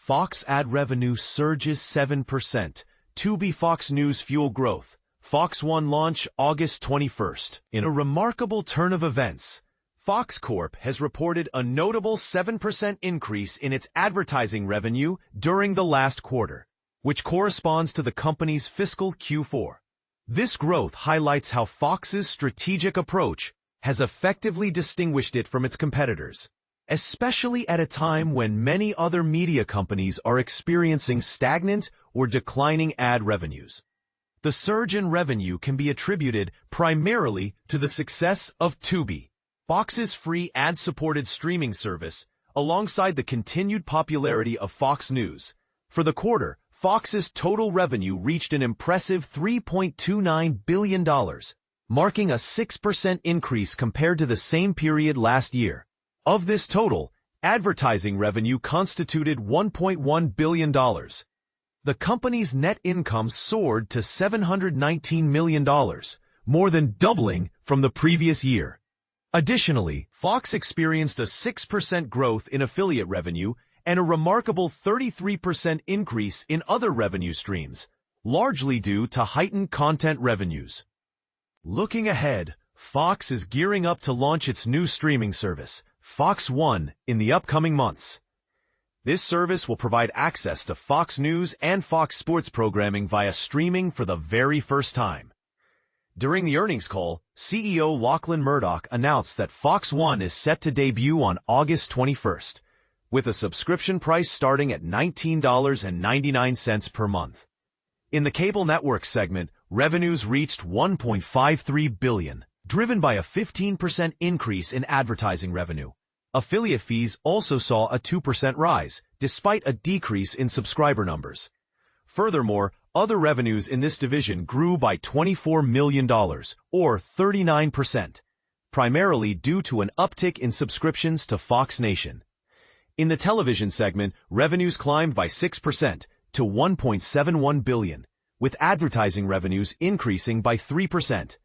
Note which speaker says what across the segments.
Speaker 1: Fox ad revenue surges 7%. Tubi Fox News fuel growth. Fox One launch August 21st. In a remarkable turn of events, Fox Corp has reported a notable 7% increase in its advertising revenue during the last quarter, which corresponds to the company's fiscal Q4. This growth highlights how Fox's strategic approach has effectively distinguished it from its competitors, especially at a time when many other media companies are experiencing stagnant or declining ad revenues. The surge in revenue can be attributed primarily to the success of Tubi, Fox's free ad-supported streaming service, alongside the continued popularity of Fox News. For the quarter, Fox's total revenue reached an impressive $3.29 billion, marking a 6% increase compared to the same period last year. Of this total, advertising revenue constituted $1.1 billion. The company's net income soared to $719 million, more than doubling from the previous year. Additionally, Fox experienced a 6% growth in affiliate revenue and a remarkable 33% increase in other revenue streams, largely due to heightened content revenues. Looking ahead, Fox is gearing up to launch its new streaming service, Fox One, in the upcoming months. This service will provide access to Fox News and Fox Sports programming via streaming for the very first time. During the earnings call, CEO Lachlan Murdoch announced that Fox One is set to debut on August 21st, with a subscription price starting at $19.99 per month. In the cable network segment, revenues reached $1.53 billion, driven by a 15% increase in advertising revenue. Affiliate fees also saw a 2% rise, despite a decrease in subscriber numbers. Furthermore, other revenues in this division grew by $24 million, or 39%, primarily due to an uptick in subscriptions to Fox Nation. In the television segment, revenues climbed by 6% to $1.71 billion, with advertising revenues increasing by 3%.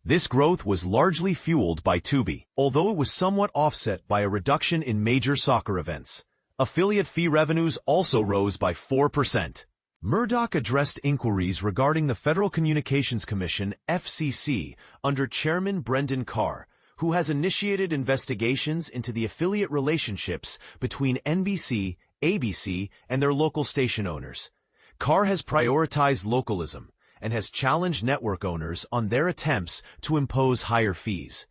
Speaker 1: This growth was largely fueled by Tubi, although it was somewhat offset by a reduction in major soccer events. Affiliate fee revenues also rose by 4%. Murdoch addressed inquiries regarding the Federal Communications Commission, FCC, under Chairman Brendan Carr, who has initiated investigations into the affiliate relationships between NBC, ABC, and their local station owners. Carr has prioritized localism and has challenged network owners on their attempts to impose higher fees.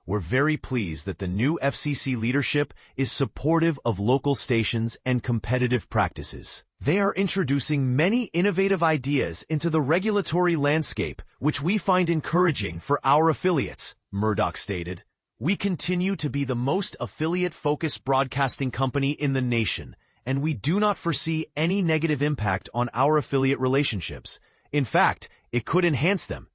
Speaker 1: We're very pleased that the new FCC leadership is supportive of local stations and competitive practices. They are introducing many innovative ideas into the regulatory landscape, which we find encouraging for our affiliates, Murdoch stated. We continue to be the most affiliate-focused broadcasting company in the nation, and we do not foresee any negative impact on our affiliate relationships. In fact, it could enhance them.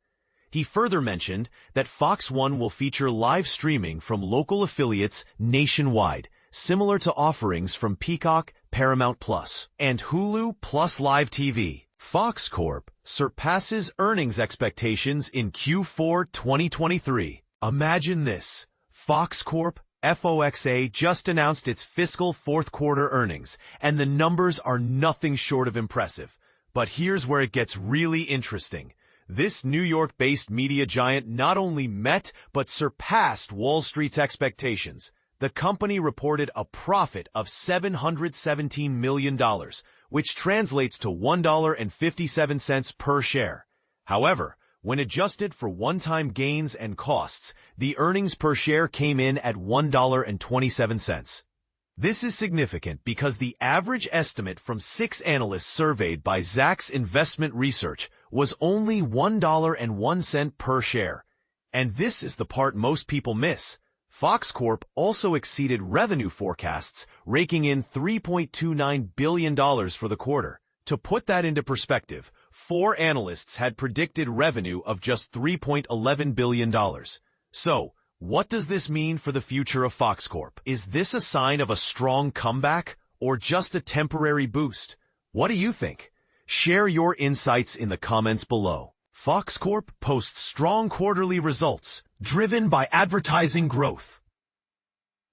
Speaker 1: He further mentioned that Fox One will feature live streaming from local affiliates nationwide, similar to offerings from Peacock, Paramount Plus, and Hulu plus Live TV. Fox Corp surpasses earnings expectations in Q4 2023. Imagine this. Fox Corp, FOXA, just announced its fiscal fourth quarter earnings, and the numbers are nothing short of impressive. But here's where it gets really interesting. This New York-based media giant not only met but surpassed Wall Street's expectations. The company reported a profit of $717 million, which translates to $1.57 per share. However, when adjusted for one-time gains and costs, the earnings per share came in at $1.27. This is significant because the average estimate from 6 analysts surveyed by Zacks Investment Research was only $1.01 per share. And this is the part most people miss. Fox Corp also exceeded revenue forecasts, raking in $3.29 billion for the quarter. To put that into perspective, 4 analysts had predicted revenue of just $3.11 billion. So, what does this mean for the future of Fox Corp? Is this a sign of a strong comeback or just a temporary boost? What do you think? Share your insights in the comments below. Fox Corp posts strong quarterly results, driven by advertising growth.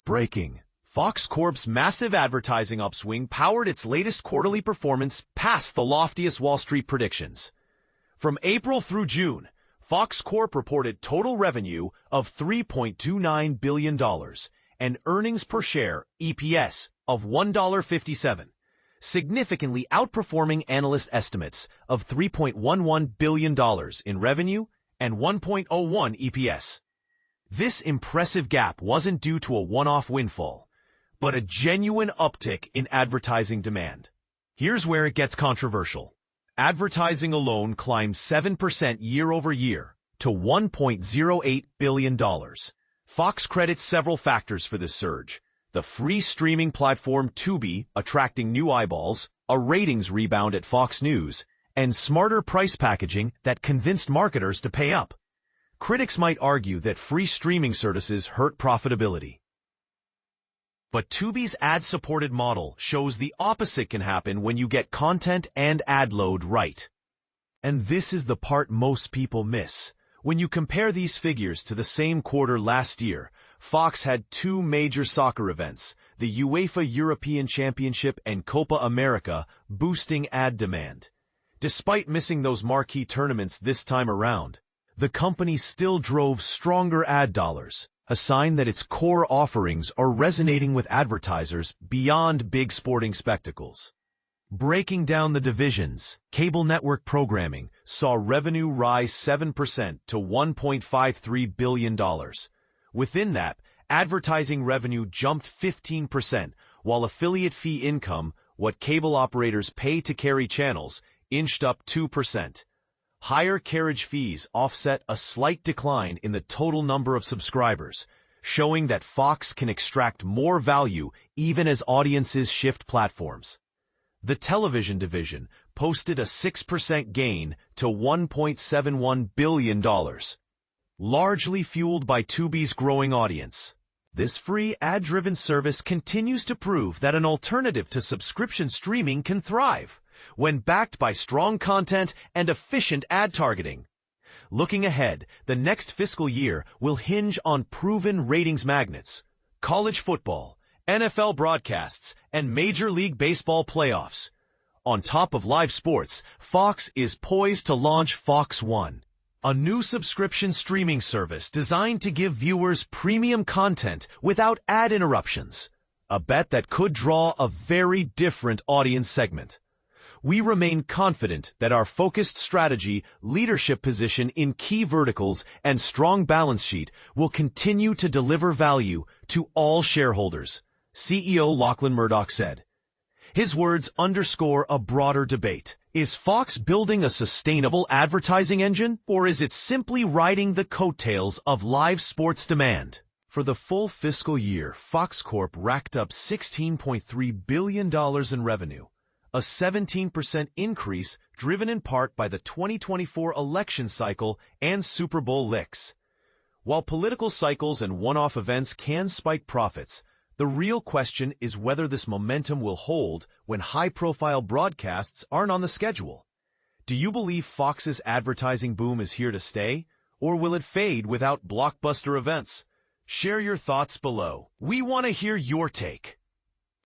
Speaker 1: Breaking. Fox Corp's massive advertising upswing powered its latest quarterly performance past the loftiest Wall Street predictions. From April through June, Fox Corp reported total revenue of $3.29 billion and earnings per share, EPS, of $1.57, significantly outperforming analyst estimates of $3.11 billion in revenue and 1.01 EPS. This impressive gap wasn't due to a one-off windfall, but a genuine uptick in advertising demand. Here's where it gets controversial. Advertising alone climbed 7% year-over-year to $1.08 billion. Fox credits several factors for this surge: the free streaming platform Tubi attracting new eyeballs, a ratings rebound at Fox News, and smarter price packaging that convinced marketers to pay up. Critics might argue that free streaming services hurt profitability. But Tubi's ad-supported model shows the opposite can happen when you get content and ad load right. And this is the part most people miss. When you compare these figures to the same quarter last year, Fox had two major soccer events, the UEFA European Championship and Copa America, boosting ad demand. Despite missing those marquee tournaments this time around, the company still drove stronger ad dollars, a sign that its core offerings are resonating with advertisers beyond big sporting spectacles. Breaking down the divisions, cable network programming saw revenue rise 7% to $1.53 billion. Within that, advertising revenue jumped 15%, while affiliate fee income, what cable operators pay to carry channels, inched up 2%. Higher carriage fees offset a slight decline in the total number of subscribers, showing that Fox can extract more value even as audiences shift platforms. The television division posted a 6% gain to $1.71 billion, largely fueled by Tubi's growing audience. This free ad-driven service continues to prove that an alternative to subscription streaming can thrive when backed by strong content and efficient ad targeting. Looking ahead, the next fiscal year will hinge on proven ratings magnets: college football, NFL broadcasts, and Major League Baseball playoffs. On top of live sports, Fox is poised to launch Fox One, a new subscription streaming service designed to give viewers premium content without ad interruptions, a bet that could draw a very different audience segment. We remain confident that our focused strategy, leadership position in key verticals, and strong balance sheet will continue to deliver value to all shareholders, CEO Lachlan Murdoch said. His words underscore a broader debate. Is Fox building a sustainable advertising engine, or is it simply riding the coattails of live sports demand? For the full fiscal year, Fox Corp racked up $16.3 billion in revenue, a 17% increase driven in part by the 2024 election cycle and Super Bowl licks. While political cycles and one-off events can spike profits, the real question is whether this momentum will hold when high-profile broadcasts aren't on the schedule. Do you believe Fox's advertising boom is here to stay, or will it fade without blockbuster events? Share your thoughts below. We want to hear your take.